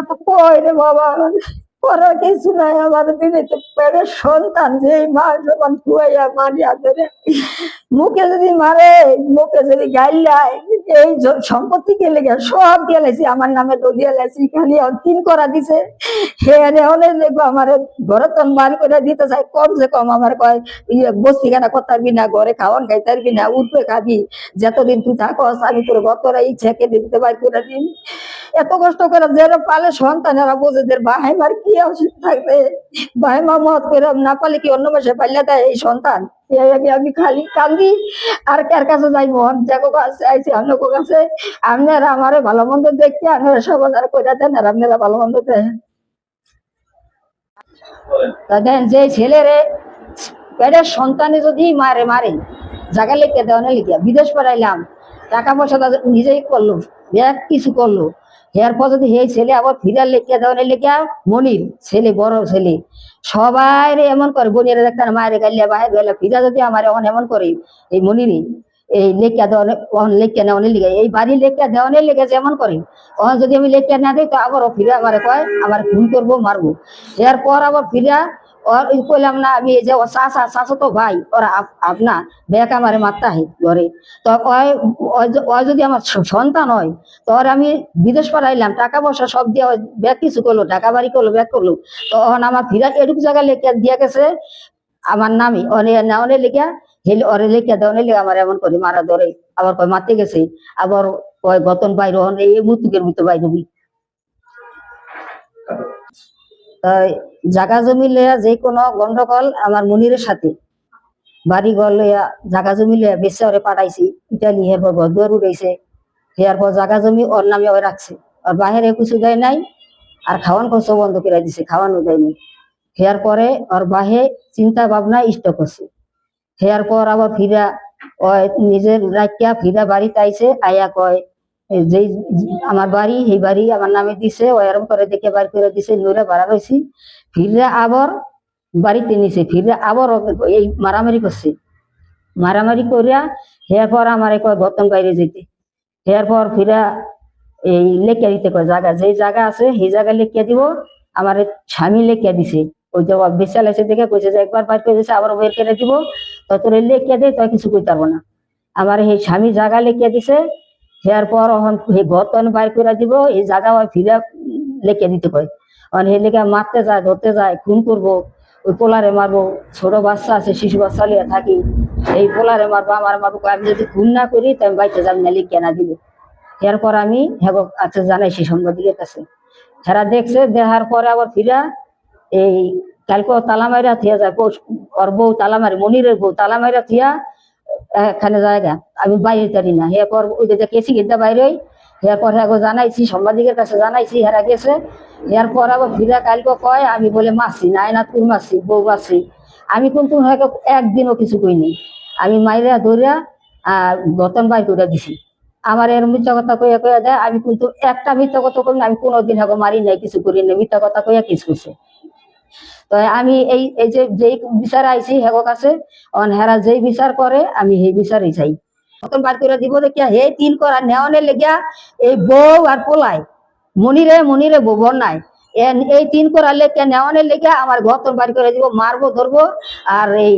তো কই রে বাবা, করার কিছু নাই। আমার দিনে তো পেটের সন্তান যে মা যখন খুয়াইয়া মারিয়া ধরে মুখে যদি মারে, মুখে যদি গাইলায়, এই সম্পত্তি কে লেগে সব গেলেছি আমার নামে তো দিয়ে লেছি, খালি তিন করা দিছে। হেরে হলে দেখবো আমার ঘরে তো বার করে দিতে চাই, কমসে কম আমার কয় বস্তি কেনা করতে না, ঘরে খাওয়ান খাইতে পারবি না, উঠবে খাবি, যতদিন তুই থাকস আমি তোর গতরা ইচ্ছা কেটে দিতে বার করে দিন। এত কষ্ট করে যারা পালে সন্তানেরা বোঝে যে ভাই মার কি অসুখ থাকবে, ভাই মা মত করে না পালে কি অন্য মাসে পাইলে দেয় এই সন্তান। আমি খালি কান্দি আর কার কাছে যাই, মোহন যাকো কাছে আইছি আপনার কাছে, আপনারা আমারে ভালো মন্দ দেখতে আপনারা সমাধান করে দেন, আর আপনারা ভালো মন্দ দেন। দেন যে ছেলেরে পেটের সন্তানে যদি মারে মারে জায়গা লিখে দেওয়া লিখিয়া বিদেশ পড়াইলাম, টাকা পয়সা নিজেই করলো, ব্যাগ কিছু করলো, এরপর যদি এই ছেলে আবার ফিরার লেখিয়া দেওয়া লেখিয়া মনির ছেলে বড় ছেলে সবাই এমন করে, বোনের দেখতাম মায়ের গাইলিয়া বাইরে গেলে ফিরা যদি আমার এখন এমন করে এই মনিরই এই লেখিয়া দেওয়া লেখিয়া নেওয়ানের লিখে, এই বাড়ি লেখিয়া দেওয়ানের লিখে যেমন করে, ওখানে যদি আমি লেখিয়া না দিই তো আবারও ফিরে আমার কয় আমার খুন করবো মারবো। এরপর আবার ফিরা और কইলাম না আমি এই যে চাচা তো ভাই ওরা আপনা ব্যাগ আমার মারতে হয় ঘরে, তো যদি আমার সন্তান হয় তোর আমি বিদেশ পাঠাইলাম, টাকা পয়সা সব দিয়ে ব্যাগ কিছু করলো, টাকা বাড়ি করলো, ব্যাগ করলো, তখন আমার ফিরা এটুকু জায়গা লেখা দিয়ে গেছে আমার নামে নেওয়ানে লেখা হেলে ওরে লেখা দেওয়ানে লেখা আমার এমন করে মারা ধরে, আবার কয় মারতে গেছে, আবার কয় গতন বাইর এই মুতুকের মতো বাইর হবি। জাগা জমি লইয়া যে কোনো গন্ডগোল আমার মনিরের সাথে, বাড়ি ঘর লইয়া জাগা জমি লইয়া বেচে ওরে পাঠাইছি ইটালি, এরপর ঘর উঠাইছে, এরপর জাগা জমি ওর নামে ওই রাখছে, আর বাহিরে কিছু দেয় নাই, আর খাওয়ান খরচ বন্ধ করে দিছে, খাওয়ানো দেয়নি। হেয়ার পরে ওর বাহে চিন্তা ভাবনা স্টক করছে, হেয়ার পর আবার ফিরা ওই নিজের রাখিয়া ফিরা বাড়িতে আইছে, আয়া কয় যেই আমার বাড়ি সেই বাড়ি আমার নামে দিছে, ও এরম করে দেখে বাড়ি করে দিছে, নূরে ভাড়া রয়েছি, ফিরে আবার বাড়িতে নিছে, ফিরে আবার এই মারামারি করছে, মারামারি করিয়া এরপর আমার কয় গতন বাইরে যেতে, এরপর ফিরা এই লেখিয়া দিতে কয় জায়গা, যে জায়গা আছে সেই জায়গা লেখিয়া দিব, আমার স্বামী লেখিয়া দিছে, ওই যে বিশাল এসে দেখে কইছে যে একবার বাইর করে দিছে আবার বের করে দিব, তো তোর লেখিয়া দেয় তুই কিছু কইতে পারবো না, আমার এই স্বামী জায়গা লেখিয়া দিছে, এরপর গতন বাইর করে দিব, এই জায়গা ফিরা লেখিয়া দিতে কয়, হে লেখা মারতে যায়, ধরতে যায়, খুন করবো, ওই পোলারে মারবো, ছোট বাচ্চা আছে, শিশু বাচ্চা লিয়ে থাকি, এই পোলারে মারবো, আমার মারবো, আমি যদি খুন না করি তো আমি বাইতে যাবি না, লিখিয়া না দিলে। এরপর আমি হ্যাঁ আচ্ছা জানাইছি সাংবাদিকের কাছে, হেরা দেখছে, দেখার পরে আবার ফিরা এই কালকে তালা মাইরা থিয়া যায়, ওর বউ তালা মারি, মনিরের বউ তালা মাইরা থিয়া এখানে জায়গা আমি বাইরে পারি না, এরপর ওই যে কেসি গিয়ে বাইরে, এরপর হ্যাঁ জানাইছি সাংবাদিকের কাছে জানাইছি, হেরা গেছে, এরপর আবার ফিরা কালকে কয় আমি বলে মারছি না, না তুই মারছি, বউ মারছি, আমি কিন্তু একদিনও কিছু কইনি, আমি মাইরা ধরিয়া গতন বাই করে দিছি, আমার এর মিথ্যা কথা কইয়া কইয়া দেয়, আমি কিন্তু একটা মিথ্যা কথা করি না, আমি কোনোদিন হ্যাঁ মারি নাই, কিছু করি না, মিথ্যা কথা কইয়া কিছু করছে। তো আমি এই এই যে যেই বিচার আইছি হেগো কাছে, হেরা যেই বিচার করে আমি সেই বিচারই চাই, গতন বার করে দিব দেখিয়া হে তিন করা নেওয়ানের লেগিয়া এই বউ আর পোলাই মনিরে বউ বন্যায় এই তিন করা লেগে নেওয়ানের লেগে আমার গতন বাড়ি করে দিব, মারবো ধরবো, আর এই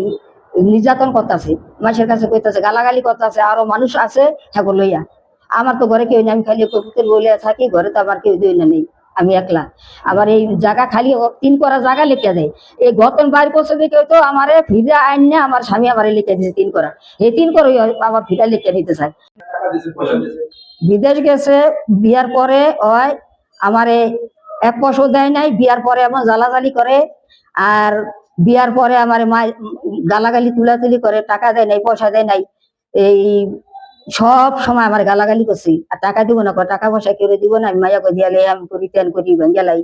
নির্যাতন করতেছে, মাসের কাছে কইতাছে, গালাগালি করতেছে, আরো মানুষ আছে হ্যাঁ লইয়া, আমার তো ঘরে কেউ নেই, আমি খালি কুকুর বলিয়া থাকি, ঘরে তো আমার কেউ দুই না নেই, আমি একলা, আবার এই জায়গা খালি তিন করা জায়গা লিখে দেয়, এই গতন বাইর করছে দেখে তো আমার ফিরা আইন না, আমার স্বামী আমার লিখে দিয়েছে তিন করা, এই তিন করে আবার ফিরা লিখে দিতে চায়। বিদেশ গেছে, বিয়ার পরে ওই আমারে এক পয়সাও দেয় নাই, বিয়ার পরে এমন জ্বালাজালি করে, আর বিয়ার পরে আমার মা গালাগালি তুলাতুলি করে, টাকা দেয় নাই, পয়সা দেয় নাই, এই সব সময় আমার গালাগালি করছি, আর টাকা দিব না, টাকা পয়সা কেউ দিব না, আমি মাইয়া দিয়ালে আমি করি তেন করি গেলাই,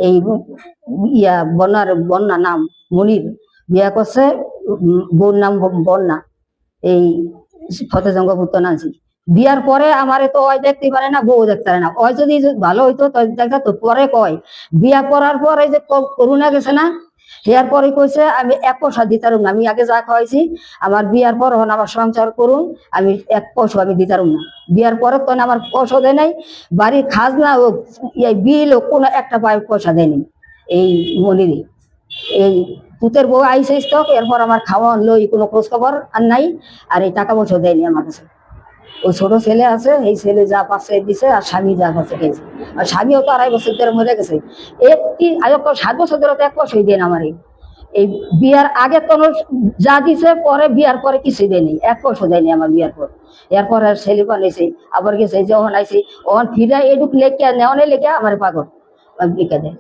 এই ইয়া বন্যা নাম মনির, বিয়া করছে, বোন নাম বন্যা, এই ফতেজঙ্গ পুত্র নাচি, বিয়ার পরে আমারে তো ওই দেখতে পারে না, বউ দেখতে পারে না, ওই যদি ভালো হইতো তো পরে কয় বিয়া করার পর এই যে করোনা গেছে না, হেয়ার পরে কইছে আমি 1 পয়সা দিতারুম না, আমি আগে যা খাওয়াইছি আমার বিয়ার পর হন আমার সংসার করুন, আমি 1 পয়সা আমি দিতারুম না। বিয়ার পরে তো আমার পয়সা দেয় নাই, বাড়ির খাজনা ও বিল ও কোনো একটা পয়সা দেয়নি এই মনিরে। এই পুতের বউ আইসে স্টক, এরপর আমার খাওয়া লই কোনো খোঁজ খবর আর নাই, আর এই টাকা পয়সা দেয়নি আমার কাছে। ওই ছোট ছেলে আছে, এই ছেলে যা পাচ্ছে দিছে, আর স্বামী যা পাচ্ছে খেয়েছে। আর স্বামীও তো 2.5 বছর ধরে মরে গেছে। 7 বছর ধরে তো 1 পয়সাই দেন আমার। এই বিয়ার আগে তো যা দিছে, পরে বিয়ার পরে কিছুই দেয়নি, 1 পয়সা দেয়নি আমার বিয়ার পর। এরপর আর ছেলে বানাইছে, আবার গেছে যখন আইসি ওখান ফিরা এটুক লেখা নেওয়ানে লেখা আমার পাগল লিখে দেয়।